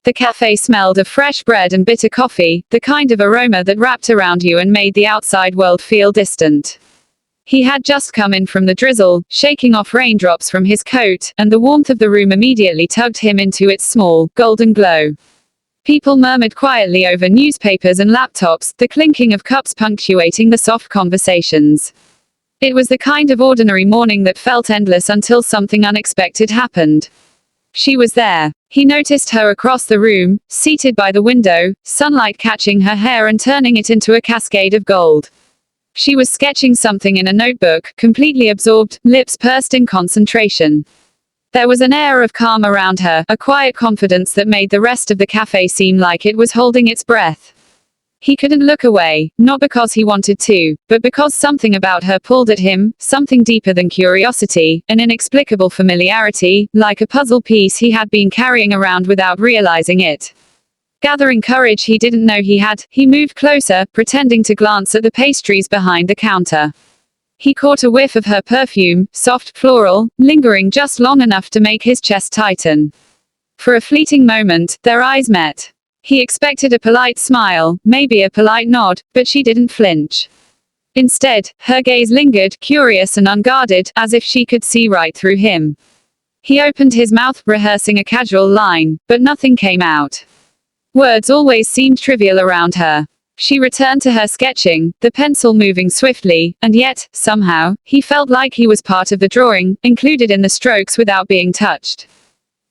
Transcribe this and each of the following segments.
The cafe smelled of fresh bread and bitter coffee, the kind of aroma that wrapped around you and made the outside world feel distant. He had just come in from the drizzle, shaking off raindrops from his coat, and the warmth of the room immediately tugged him into its small, golden glow. People murmured quietly over newspapers and laptops, the clinking of cups punctuating the soft conversations. It was the kind of ordinary morning that felt endless until something unexpected happened. She was there. He noticed her across the room, seated by the window, sunlight catching her hair and turning it into a cascade of gold. She was sketching something in a notebook, completely absorbed, lips pursed in concentration. There was an air of calm around her, a quiet confidence that made the rest of the cafe seem like it was holding its breath. He couldn't look away, not because he wanted to, but because something about her pulled at him, something deeper than curiosity, an inexplicable familiarity, like a puzzle piece he had been carrying around without realizing it. Gathering courage he didn't know he had, he moved closer, pretending to glance at the pastries behind the counter. He caught a whiff of her perfume, soft, floral, lingering just long enough to make his chest tighten. For a fleeting moment, their eyes met. He expected a polite smile, maybe a polite nod, but she didn't flinch. Instead, her gaze lingered, curious and unguarded, as if she could see right through him. He opened his mouth, rehearsing a casual line, but nothing came out. Words always seemed trivial around her. She returned to her sketching, the pencil moving swiftly, and yet, somehow, he felt like he was part of the drawing, included in the strokes without being touched.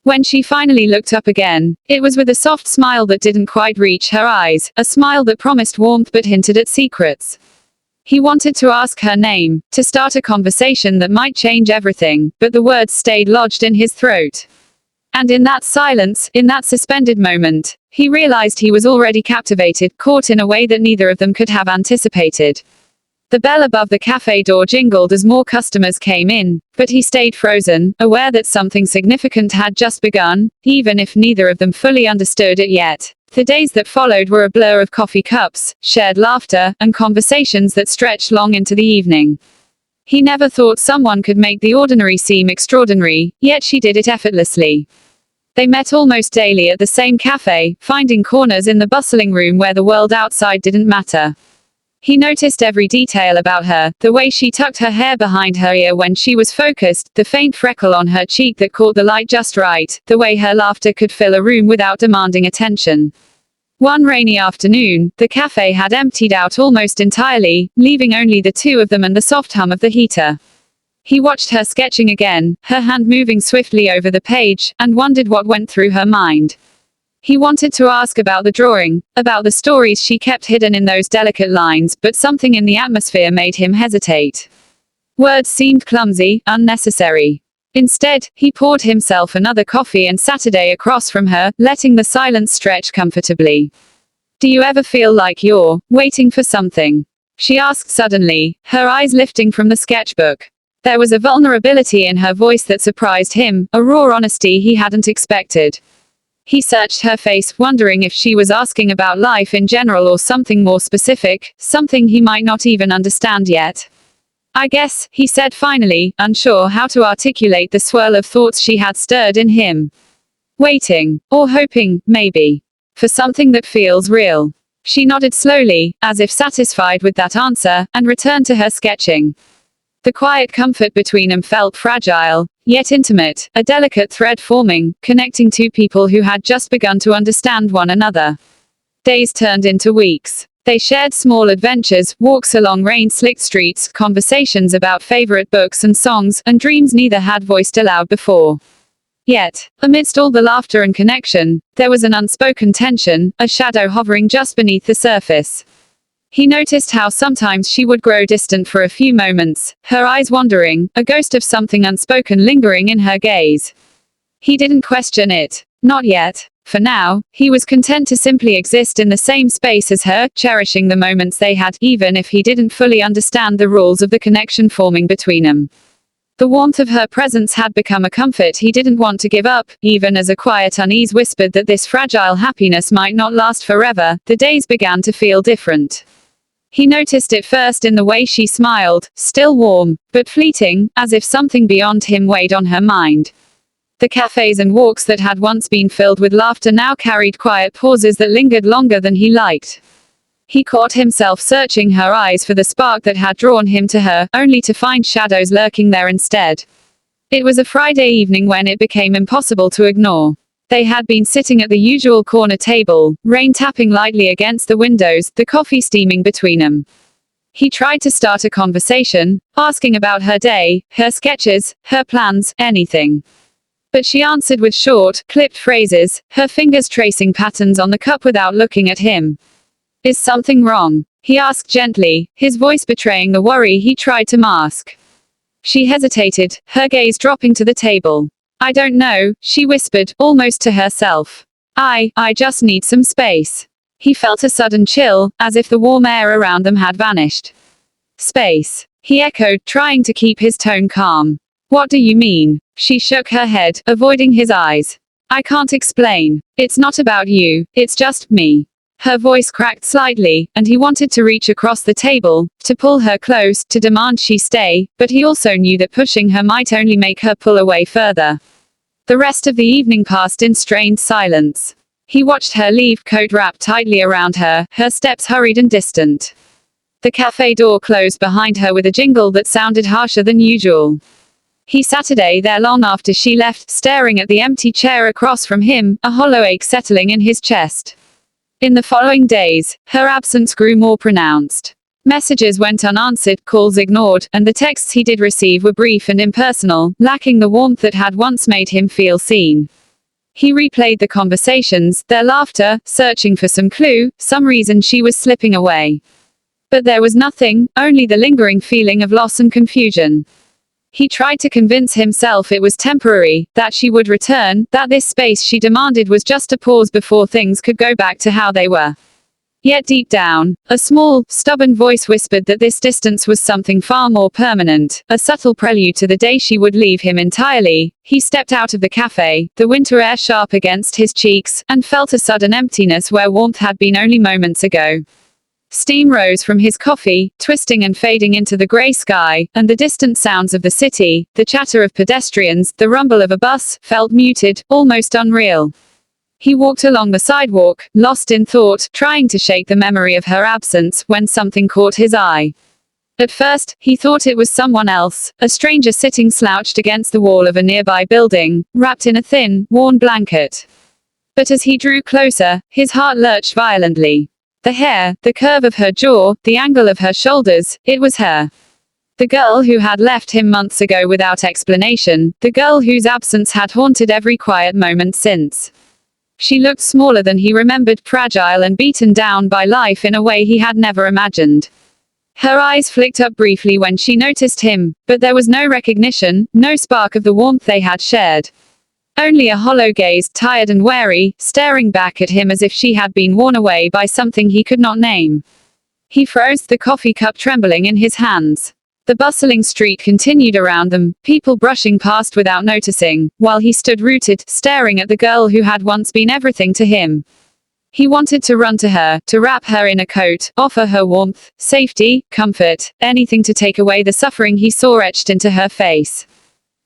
When she finally looked up again, it was with a soft smile that didn't quite reach her eyes, a smile that promised warmth but hinted at secrets. He wanted to ask her name, to start a conversation that might change everything, but the words stayed lodged in his throat. And in that silence, in that suspended moment, he realized he was already captivated, caught in a way that neither of them could have anticipated. The bell above the cafe door jingled as more customers came in, but he stayed frozen, aware that something significant had just begun, even if neither of them fully understood it yet. The days that followed were a blur of coffee cups, shared laughter, and conversations that stretched long into the evening. He never thought someone could make the ordinary seem extraordinary, yet she did it effortlessly. They met almost daily at the same cafe, finding corners in the bustling room where the world outside didn't matter. He noticed every detail about her, the way she tucked her hair behind her ear when she was focused, the faint freckle on her cheek that caught the light just right, the way her laughter could fill a room without demanding attention. One rainy afternoon, the cafe had emptied out almost entirely, leaving only the two of them and the soft hum of the heater. He watched her sketching again, her hand moving swiftly over the page, and wondered what went through her mind. He wanted to ask about the drawing, about the stories she kept hidden in those delicate lines, but something in the atmosphere made him hesitate. Words seemed clumsy, unnecessary. Instead, he poured himself another coffee and sat across from her, letting the silence stretch comfortably. "Do you ever feel like you're waiting for something?" she asked suddenly, her eyes lifting from the sketchbook. There was a vulnerability in her voice that surprised him, a raw honesty he hadn't expected. He searched her face, wondering if she was asking about life in general or something more specific, something he might not even understand yet. "I guess," he said finally, unsure how to articulate the swirl of thoughts she had stirred in him. "Waiting, or hoping, maybe. For something that feels real." She nodded slowly, as if satisfied with that answer, and returned to her sketching. The quiet comfort between them felt fragile, yet intimate, a delicate thread forming, connecting two people who had just begun to understand one another. Days turned into weeks. They shared small adventures, walks along rain-slicked streets, conversations about favorite books and songs, and dreams neither had voiced aloud before. Yet, amidst all the laughter and connection, there was an unspoken tension, a shadow hovering just beneath the surface. He noticed how sometimes she would grow distant for a few moments, her eyes wandering, a ghost of something unspoken lingering in her gaze. He didn't question it. Not yet. For now, he was content to simply exist in the same space as her, cherishing the moments they had, even if he didn't fully understand the rules of the connection forming between them. The warmth of her presence had become a comfort he didn't want to give up, even as a quiet unease whispered that this fragile happiness might not last forever. The days began to feel different. He noticed it first in the way she smiled, still warm, but fleeting, as if something beyond him weighed on her mind. The cafes and walks that had once been filled with laughter now carried quiet pauses that lingered longer than he liked. He caught himself searching her eyes for the spark that had drawn him to her, only to find shadows lurking there instead. It was a Friday evening when it became impossible to ignore. They had been sitting at the usual corner table, rain tapping lightly against the windows, the coffee steaming between them. He tried to start a conversation, asking about her day, her sketches, her plans, anything. But she answered with short, clipped phrases, her fingers tracing patterns on the cup without looking at him. "Is something wrong?" he asked gently, his voice betraying the worry he tried to mask. She hesitated, her gaze dropping to the table. "I don't know," she whispered, almost to herself. I just need some space." He felt a sudden chill, as if the warm air around them had vanished. "Space," he echoed, trying to keep his tone calm. "What do you mean?" She shook her head, avoiding his eyes. "I can't explain. It's not about you, it's just me." Her voice cracked slightly, and he wanted to reach across the table, to pull her close, to demand she stay, but he also knew that pushing her might only make her pull away further. The rest of the evening passed in strained silence. He watched her leave, coat wrapped tightly around her, her steps hurried and distant. The cafe door closed behind her with a jingle that sounded harsher than usual. He sat there long after she left, staring at the empty chair across from him, a hollow ache settling in his chest. In the following days, her absence grew more pronounced. Messages went unanswered, calls ignored, and the texts he did receive were brief and impersonal, lacking the warmth that had once made him feel seen. He replayed the conversations, their laughter, searching for some clue, some reason she was slipping away. But there was nothing, only the lingering feeling of loss and confusion. He tried to convince himself it was temporary, that she would return, that this space she demanded was just a pause before things could go back to how they were. Yet deep down, a small, stubborn voice whispered that this distance was something far more permanent, a subtle prelude to the day she would leave him entirely. He stepped out of the cafe, the winter air sharp against his cheeks, and felt a sudden emptiness where warmth had been only moments ago. Steam rose from his coffee, twisting and fading into the grey sky, and the distant sounds of the city, the chatter of pedestrians, the rumble of a bus, felt muted, almost unreal. He walked along the sidewalk, lost in thought, trying to shake the memory of her absence, when something caught his eye. At first, he thought it was someone else, a stranger sitting slouched against the wall of a nearby building, wrapped in a thin, worn blanket. But as he drew closer, his heart lurched violently. The hair, the curve of her jaw, the angle of her shoulders, it was her. The girl who had left him months ago without explanation, the girl whose absence had haunted every quiet moment since. She looked smaller than he remembered, fragile and beaten down by life in a way he had never imagined. Her eyes flicked up briefly when she noticed him, but there was no recognition, no spark of the warmth they had shared. Only a hollow gaze, tired and wary, staring back at him as if she had been worn away by something he could not name. He froze, the coffee cup trembling in his hands. The bustling street continued around them, people brushing past without noticing, while he stood rooted, staring at the girl who had once been everything to him. He wanted to run to her, to wrap her in a coat, offer her warmth, safety, comfort, anything to take away the suffering he saw etched into her face.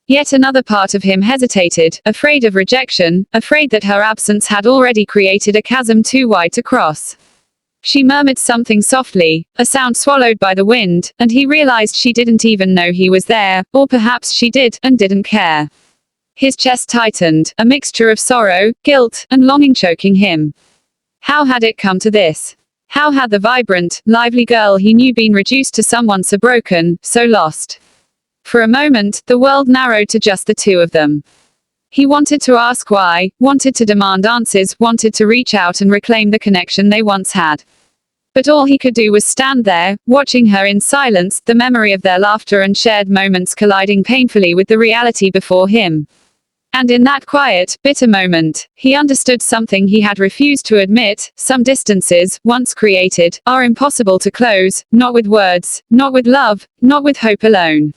Yet another part of him hesitated, afraid of rejection, afraid that her absence had already created a chasm too wide to cross. She murmured something softly, a sound swallowed by the wind, and he realized she didn't even know he was there, or perhaps she did, and didn't care. His chest tightened, a mixture of sorrow, guilt, and longing choking him. How had it come to this? How had the vibrant, lively girl he knew been reduced to someone so broken, so lost? For a moment, the world narrowed to just the two of them. He wanted to ask why, wanted to demand answers, wanted to reach out and reclaim the connection they once had. But all he could do was stand there, watching her in silence, the memory of their laughter and shared moments colliding painfully with the reality before him. And in that quiet, bitter moment, he understood something he had refused to admit: some distances, once created, are impossible to close, not with words, not with love, not with hope alone.